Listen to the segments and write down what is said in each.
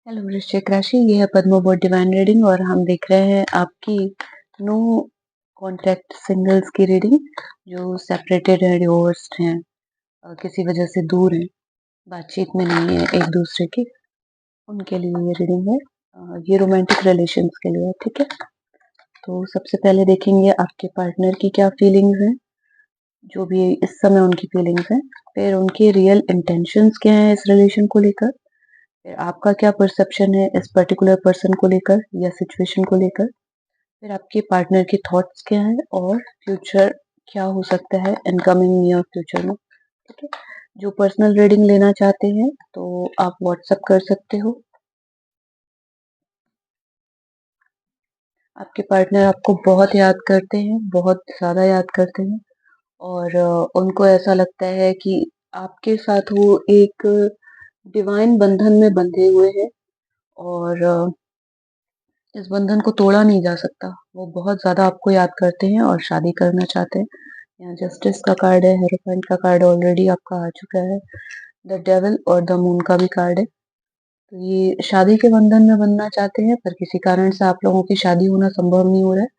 Hello वृश्चिक राशि, ये है पद्म बोर्ड डिवाइन रीडिंग और हम देख रहे हैं आपकी नो कॉन्टैक्ट सिंगल्स की रीडिंग जो सेपरेटेड है, डिवोर्स्ड हैं, किसी वजह से दूर हैं, बातचीत में नहीं है एक दूसरे की, उनके लिए ये रीडिंग है। ये रोमांटिक रिलेशंस के लिए है, ठीक है। तो सबसे पहले देखेंगे आपके पार्टनर की क्या फीलिंग्स हैं, जो भी इस समय उनकी फीलिंग्स हैं, फिर उनके रियल इंटेंशंस क्या हैं इस रिलेशन को लेकर, फिर आपका क्या परसेप्शन है इस पर्टिकुलर पर्सन को लेकर या सिचुएशन को लेकर, फिर आपके पार्टनर के थॉट्स क्या है और फ्यूचर क्या हो सकता है इनकमिंग नियर फ्यूचर में, ठीक है। जो पर्सनल रीडिंग लेना चाहते हैं तो आप व्हाट्सएप कर सकते हो। आपके पार्टनर आपको बहुत याद करते हैं, बहुत ज़्यादा याद करते हैं और उनको ऐसा लगता है कि आपके साथ वो एक डिवाइन बंधन में बंधे हुए हैं और इस बंधन को तोड़ा नहीं जा सकता। वो बहुत ज़्यादा आपको याद करते हैं और शादी करना चाहते हैं। यहाँ जस्टिस का कार्ड है, हेरोफेंट का कार्ड ऑलरेडी आपका आ चुका है, द डेविल और द मून का भी कार्ड है। तो ये शादी के बंधन में बनना चाहते हैं पर किसी कारण से आप लोगों की शादी होना संभव नहीं हो रहा है।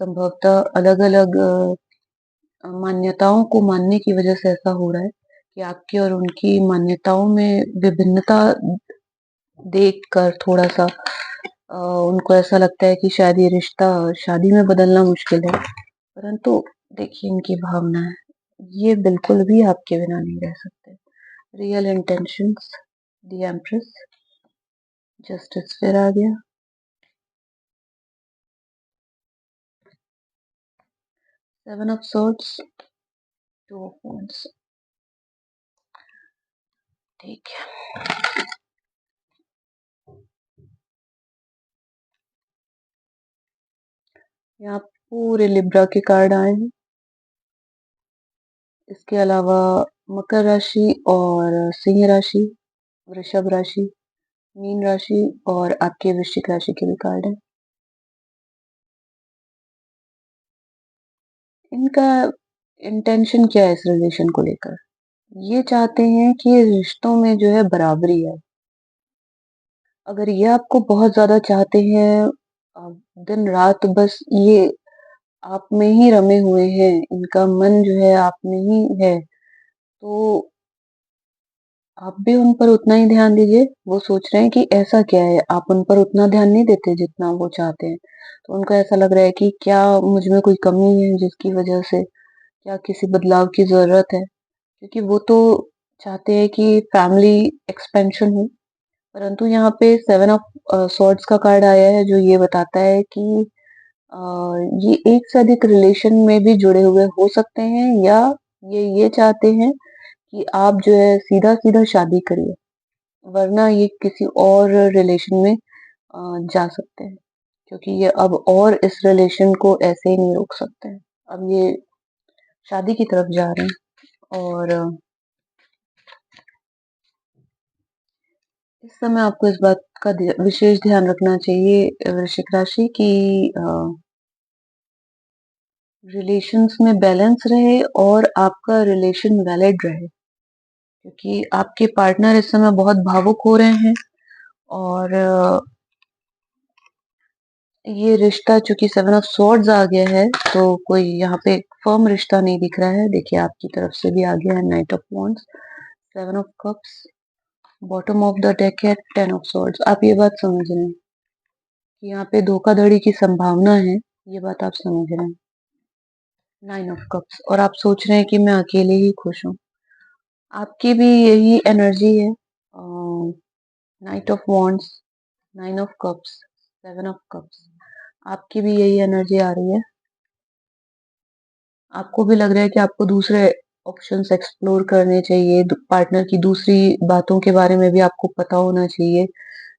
संभवतः अलग अलग मान्यताओं को मानने की वजह से ऐसा हो रहा है कि आपकी और उनकी मान्यताओं में विभिन्नता देखकर थोड़ा सा उनको ऐसा लगता है कि शायद ये रिश्ता शादी में बदलना मुश्किल है। परंतु देखिए इनकी भावना है, ये बिल्कुल भी आपके बिना नहीं रह सकते। Real intentions, the empress, justice फिर आ गया, seven of swords, two of wands, ठीक है। यहाँ पूरे लिब्रा के कार्ड आए हैं। इसके अलावा मकर राशि और सिंह राशि, वृषभ राशि, मीन राशि और आपके वृश्चिक राशि के भी कार्ड है। इनका इंटेंशन क्या है इस रिलेशन को लेकर? ये चाहते हैं कि रिश्तों में जो है बराबरी है। अगर ये आपको बहुत ज़्यादा चाहते हैं, दिन रात बस ये आप में ही रमे हुए हैं, इनका मन जो है आप में ही है, तो आप भी उन पर उतना ही ध्यान दीजिए। वो सोच रहे हैं कि ऐसा क्या है, आप उन पर उतना ध्यान नहीं देते जितना वो चाहते हैं। तो उनको ऐसा लग रहा है कि क्या मुझ में कोई कमी है जिसकी वजह से क्या किसी बदलाव की ज़रूरत है? क्योंकि वो तो चाहते हैं कि फैमिली एक्सपेंशन हो, परंतु यहाँ पे सेवन ऑफ सॉर्ड्स का कार्ड आया है जो ये बताता है कि अ, ये एक से अधिक रिलेशन में भी जुड़े हुए हो सकते हैं या ये चाहते हैं कि आप जो है सीधा-सीधा शादी करिए, वरना ये किसी और रिलेशन में जा सकते हैं, क्योंकि ये अब और इस रिलेशन को ऐसे ही नहीं रोक सकते हैं। अब ये शादी की तरफ जा रहे हैं और इस समय आपको इस बात का विशेष ध्यान रखना चाहिए वृश्चिक राशि की रिलेशंस में बैलेंस रहे और आपका रिलेशन वैलिड रहे, क्योंकि आपके पार्टनर इस समय बहुत भावुक हो रहे हैं और ये रिश्ता चूंकि सेवन ऑफ सॉर्ड्स आ गया है तो कोई यहाँ पे फर्म रिश्ता नहीं दिख रहा है। देखिए आपकी तरफ से भी आ गया है night of wands, seven of cups, bottom of the deck है टेन ऑफ सॉर्ड्स। आप ये बात समझ रहे हैं कि यहाँ पे धोखाधड़ी की संभावना है, ये बात आप समझ रहे हैं। नाइन ऑफ कप्स और आप सोच रहे हैं कि मैं अकेले ही खुश हूँ, आपकी भी यही एनर्जी है। Night of wands, nine of cups, seven of cups, आपकी भी यही एनर्जी आ रही है। आपको भी लग रहा है कि आपको दूसरे ऑप्शंस एक्सप्लोर करने चाहिए, पार्टनर की दूसरी बातों के बारे में भी आपको पता होना चाहिए,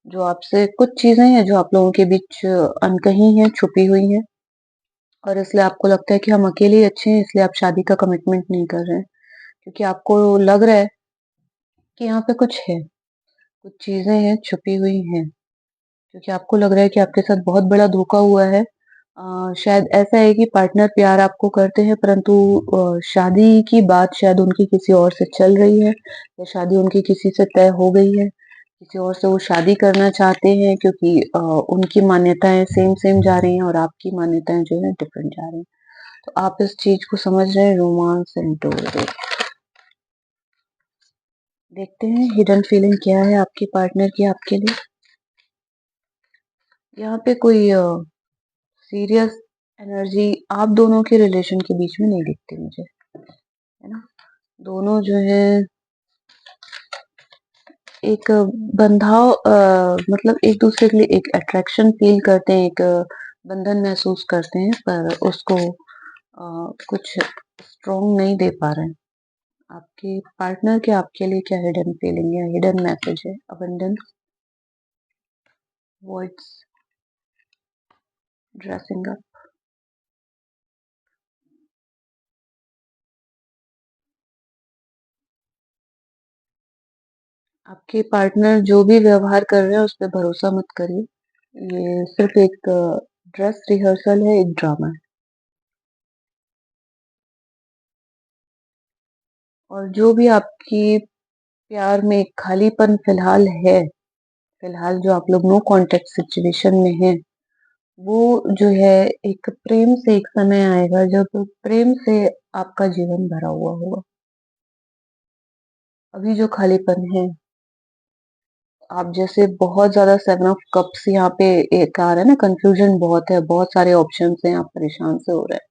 जो आपसे कुछ चीजें हैं जो आप लोगों के बीच अनकही हैं, छुपी हुई हैं और इसलिए आपको लगता है कि हम अकेले ही अच्छे हैं, इसलिए आप शादी का कमिटमेंट नहीं कर रहे हैं, क्योंकि आपको लग रहा है कि यहाँ पे कुछ है, कुछ चीजें हैं छुपी हुई हैं, क्योंकि आपको लग रहा है कि आपके साथ बहुत बड़ा धोखा हुआ है। शायद ऐसा है कि पार्टनर प्यार आपको करते हैं, परंतु शादी की बात शायद उनकी किसी और से चल रही है या शादी उनकी किसी से तय हो गई है किसी और से वो शादी करना चाहते हैं क्योंकि उनकी मान्यताएँ सेम-सेम जा रही हैं और आपकी मान्यताएँ जो है डिफरेंट जा रही हैं। तो आप इस चीज़ को समझ रहे हैं, रोमांस एंड डोरवे। देखते हैं हिडन फीलिंग क्या है आपके पार्टनर की आपके लिए। यहाँ पे कोई सीरियस एनर्जी आप दोनों के रिलेशन के बीच में नहीं दिखती मुझे, है ना? दोनों जो है एक बंधाव मतलब एक-दूसरे के लिए एक अट्रैक्शन फ़ील करते हैं, एक बंधन महसूस करते हैं, पर उसको कुछ स्ट्रॉन्ग नहीं दे पा रहे हैं। आपके पार्टनर के आपके लिए क्या हिडन फीलिंग है, हिडन मैसेज है? Abundance, voids, dressing up. आपके पार्टनर जो भी व्यवहार कर रहे हैं उस पे भरोसा मत करिए। ये सिर्फ़ एक ड्रेस रिहर्सल है, एक ड्रामा है। और जो भी आपकी प्यार में खालीपन फ़िलहाल है, फ़िलहाल जो आप लोग नो कॉन्टैक्ट सिचुएशन में हैं, वो जो है एक प्रेम से एक समय आएगा जब प्रेम से आपका जीवन भरा हुआ होगा। अभी जो खालीपन है, आप जैसे बहुत ज़्यादा 7 ऑफ कप्स यहाँ पे एक आ रहा है ना, कन्फ्यूज़न बहुत है, बहुत सारे ऑप्शंस हैं, आप परेशान से हो रहे हैं।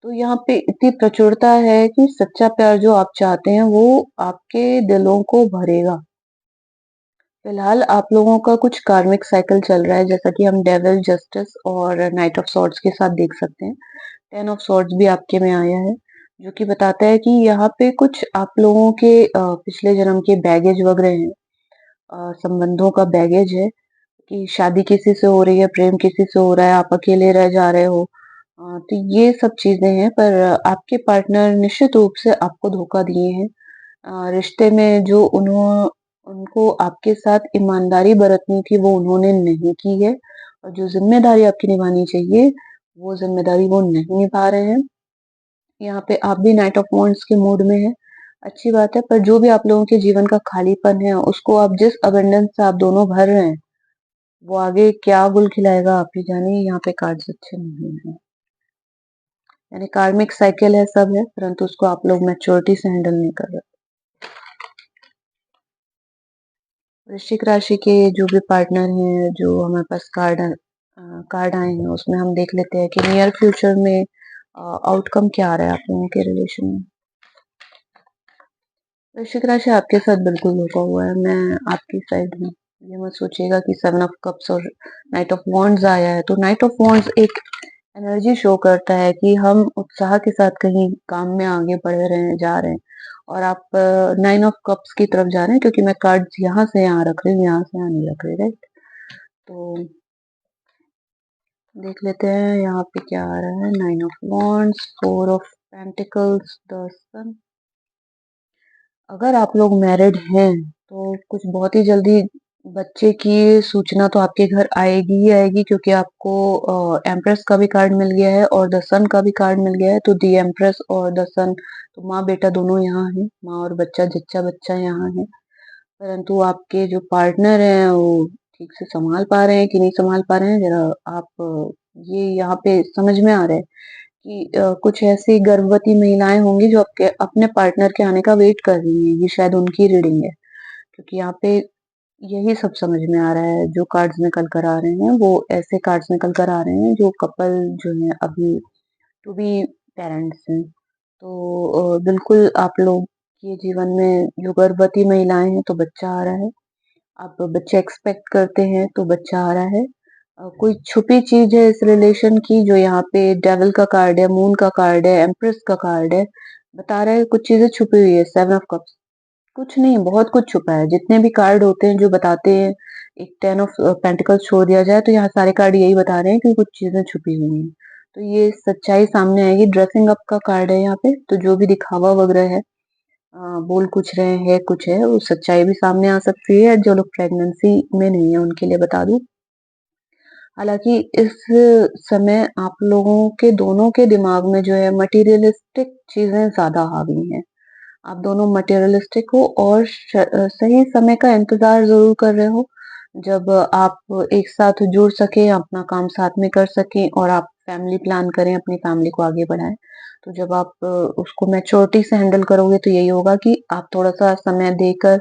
तो यहाँ पे इतनी प्रचुरता है कि सच्चा प्यार जो आप चाहते हैं वो आपके दिलों को भरेगा। फिलहाल आप लोगों का कुछ कार्मिक साइकिल चल रहा है, जैसा कि हम डेविल, जस्टिस और नाइट ऑफ सॉर्ड्स के साथ देख सकते हैं। 10 ऑफ सॉर्ड्स भी आपके में आया है, जो कि बताता है कि यहाँ पे कुछ आप लोगों के पिछले जन्म के बैगेज वगैरह हैं, संबंधों का बैगेज है कि शादी किसी से हो रही है, प्रेम किसी से हो रहा है, आप अकेले रह जा रहे हो। तो ये सब चीज़ें हैं, पर आपके पार्टनर निश्चित रूप से आपको धोखा दिए हैं। रिश्ते में जो उनको आपके साथ ईमानदारी बरतनी थी वो उन्होंने नहीं की है, और जो ज़िम्मेदारी आपकी निभानी चाहिए, वो ज़िम्मेदारी वो नहीं निभा रहे हैं। यहाँ पे आप भी नाइट ऑफ वांड्स के मूड में हैं, अच्छी बात है, पर जो भी आप लोगों के जीवन का खालीपन है, उसको आप जिस अबंडेंस से आप दोनों भर रहे हैं, वो आगे क्या गुल खिलाएगा आप ही जानिए। यहाँ पे कार्ड्स अच्छे नहीं हैं। यानी कार्मिक साइकिल है, सब है, परंतु उसको आप लोग मैच्योरिटी से हैंडल नहीं कर रहे। वृश्चिक राशि के जो भी पार्टनर हैं, जो हमारे पास कार्ड आए हैं, उसमें हम देख लेते हैं कि नियर फ्यूचर में आउटकम क्या आ रहा है आप लोगों के रिलेशन में। वृश्चिक राशि आपके साथ बिल्कुल धोखा हुआ है, मैं आपकी साइड हूँ। ये मत सोचिएगा कि 7 ऑफ कप्स और नाइट ऑफ वॉन्ड्स आया है, तो नाइट ऑफ वॉन्ड्स एक एनर्जी शो करता है कि हम उत्साह के साथ कहीं काम में आगे बढ़ रहे हैं, जा रहे हैं, और आप 9 ऑफ कप्स की तरफ जा रहे हैं, क्योंकि मैं कार्ड्स यहाँ से यहाँ रख रही हूँ, यहाँ से यहाँ नहीं रख रही, राइट? तो देख लेते हैं यहाँ पे क्या आ रहा है। 9 of wands, 4 of pentacles, the sun. अगर आप लोग मैरिड हैं, तो कुछ बहुत ही जल्दी बच्चे की सूचना तो आपके घर आएगी ही आएगी, क्योंकि आपको एम्प्रेस का भी कार्ड मिल गया है और द सन का भी कार्ड मिल गया है। तो दी एम्प्रेस और द सन, तो माँ बेटा दोनों यहाँ हैं, माँ और बच्चा, जच्चा बच्चा यहाँ है। परंतु आपके जो पार्टनर हैं वो ठीक से संभाल पा रहे हैं कि नहीं संभाल पा रहे हैं, जरा आप ये यहाँ पे समझ में आ रहा है कि कुछ ऐसी गर्भवती महिलाएं होंगी जो आपके अपने पार्टनर के आने का वेट कर रही हैं। ये शायद उनकी रीडिंग है, क्योंकि यहाँ पे यही सब समझ में आ रहा है। जो कार्ड्स निकल कर आ रहे हैं वो ऐसे कार्ड्स निकल कर आ रहे हैं जो कपल जो है अभी टू बी पेरेंट्स हैं। तो बिल्कुल आप लोग के जीवन में जो गर्भवती महिलाएं हैं, तो बच्चा आ रहा है। आप बच्चे एक्सपेक्ट करते हैं, तो बच्चा आ रहा है। कोई छुपी चीज है इस रिलेशन की, जो यहाँ पे डेविल का कार्ड है, मून का कार्ड है, एम्प्रेस का कार्ड है, बता रहा है कुछ चीजें छुपी हुई है। 7 ऑफ कप्स, कुछ नहीं, बहुत कुछ छुपा है। जितने भी कार्ड होते हैं जो बताते हैं, एक 10 ऑफ पेंटिकल्स छोड़ दिया जाए, तो यहाँ सारे कार्ड यही बता रहे हैं कि कुछ चीजें छुपी हुई हैं। तो ये सच्चाई सामने आएगी। ड्रेसिंग अप का कार्ड है यहाँ पे, तो जो भी दिखावा वगैरह है, बोल कुछ रहे हैं कुछ है, वो सच्चाई भी सामने आ सकती है। जो लोग प्रेगनेंसी में नहीं है उनके लिए बता दूं, हालांकि इस समय आप लोगों के दोनों के दिमाग में जो है मटेरियलिस्टिक चीजें ज्यादा हावी हैं। आप दोनों मटेरियलिस्टिक हो और सही समय का इंतज़ार ज़रूर कर रहे हो, जब आप एक साथ जुड़ सकें, अपना काम साथ में कर सकें और आप फैमिली प्लान करें, अपनी फैमिली को आगे बढ़ाएँ। तो जब आप उसको मैच्योरिटी से हैंडल करोगे तो यही होगा कि आप थोड़ा-सा समय देकर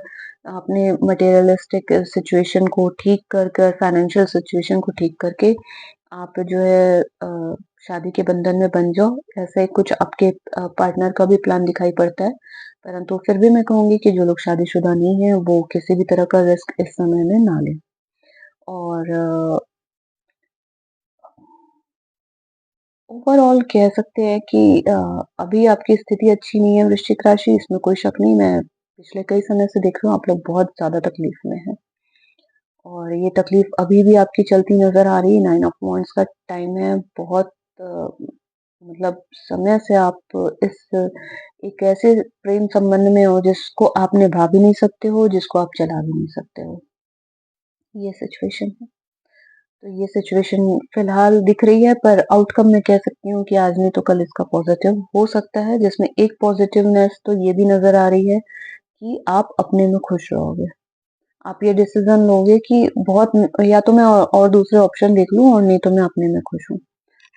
अपने मटेरियलिस्टिक सिचुएशन को ठीक कर कर, फाइनेंशियल सिचुएशन को ठीक करके आप जो है शादी के बंधन में बंध जाओ। ऐसे कुछ आपके पार्टनर का भी प्लान दिखाई पड़ता है। परंतु फिर भी मैं कहूँगी कि जो लोग शादीशुदा नहीं हैं, वो किसी भी तरह का रिस्क इस समय में ना लें। और ओवरऑल कह सकते हैं कि अभी आपकी स्थिति अच्छी नहीं है वृश्चिक राशि, इसमें कोई शक नहीं। मैं पिछले कई समय से देख रही हूँ आप लोग बहुत ज़्यादा तकलीफ में हैं और ये तकलीफ अभी भी आपकी चलती नज़र आ रही है। 9 ऑफ वांड्स का टाइम है। बहुत मतलब समय से आप इस एक ऐसे प्रेम संबंध में हो जिसको आप निभा भी नहीं सकते हो, जिसको आप चला भी नहीं सकते हो। ये सिचुएशन है। तो ये सिचुएशन फिलहाल दिख रही है पर आउटकम मैं कह सकती हूँ कि आज नहीं तो कल इसका पॉजिटिव हो सकता है, जिसमें एक पॉजिटिवनेस तो ये भी नज़र आ रही है कि आप अपने में खुश रहोगे। आप ये डिसीज़न लोगे कि बहुत या तो मैं और दूसरे ऑप्शन देख लूँ और नहीं तो मैं अपने में खुश हूँ।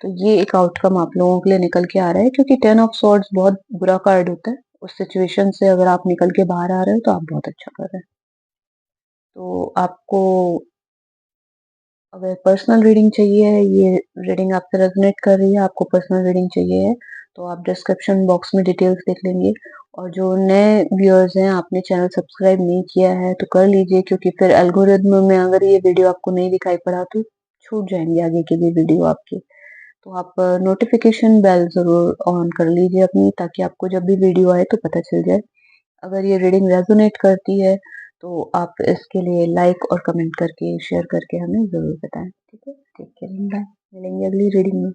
तो ये एक आउटकम आप लोगों के लिए निकल के आ रहा है क्योंकि 10 ऑफ सॉर्ड्स बहुत बुरा कार्ड होता है। उस सिचुएशन से अगर आप निकल के बाहर आ रहे हो तो आप बहुत अच्छा कर रहे हैं। तो आपको अगर पर्सनल रीडिंग चाहिए है, ये रीडिंग आपसे रेज़ोनेट कर रही है, आपको पर्सनल रीडिंग चाहिए है, तो आप डिस्क्रिप्शन बॉक्स में डिटेल्स देख लेंगे। और जो नए व्यूअर्स हैं, आपने चैनल सब्सक्राइब नहीं किया है तो कर लीजिए क्योंकि फिर एल्गोरिदम में अगर ये वीडियो आपको नहीं दिखाई पड़ा तो छूट जाएँगे आगे की भी वीडियो आपकी। तो आप नोटिफ़िकेशन बेल ज़रूर ऑन कर लीजिए अपनी ताकि आपको जब भी वीडियो आए तो पता चल जाए। अगर ये रीडिंग रेज़ोनेट करती है तो आप इसके लिए लाइक और कमेंट करके शेयर करके हमें ज़रूर बताएँ। ठीक है? Take care, bye. मिलेंगे अगली रीडिंग में।